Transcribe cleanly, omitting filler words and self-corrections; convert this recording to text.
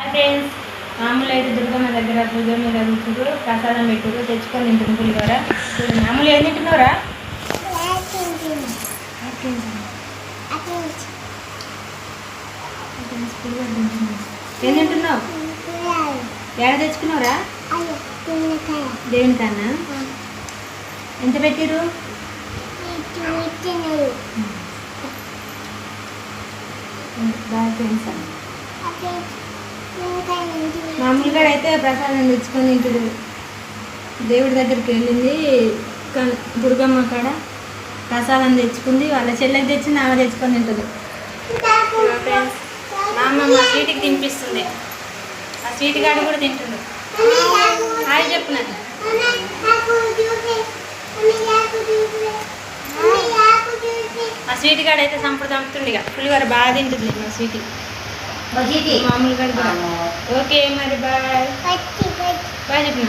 Friends, మామూలు అయితే దుర్గమ్మ దగ్గర పూజ మీద కూర్చురు, ప్రసాదం పెట్టురు, తెచ్చుకొని తింటుంది పులిహోర. మామూలు ఏం తింటున్నారా? ఏం తింటున్నావు? ఏడ తెచ్చుకున్నావురా? దేవుని కన్నా ఎంత పెట్టిరు? బాగా ఫ్రెండ్స్ మామూలుగా అయితే ప్రసాదం తెచ్చుకొని ఇంటి దేవుడి దగ్గరికి వెళ్ళింది. దుర్గమ్మ కాడ ప్రసాదం తెచ్చుకుంది. వాళ్ళ చెల్లెకి తెచ్చింది, ఆమె తెచ్చుకొని తింటుంది. ఫ్రెండ్స్, మా అమ్మ మా స్వీట్కి తినిపిస్తుంది. ఆ స్వీట్ గాడు కూడా తింటుంది. హాయ్ చెప్పు నాకు. ఆ స్వీట్ గాడు అయితే చంపుతుంది. ఇక పులిహోర బాగా తింటుంది మా స్వీట్. మామూలుగా ఓకే మరి బాయ్ బాయ్ చెప్పిన.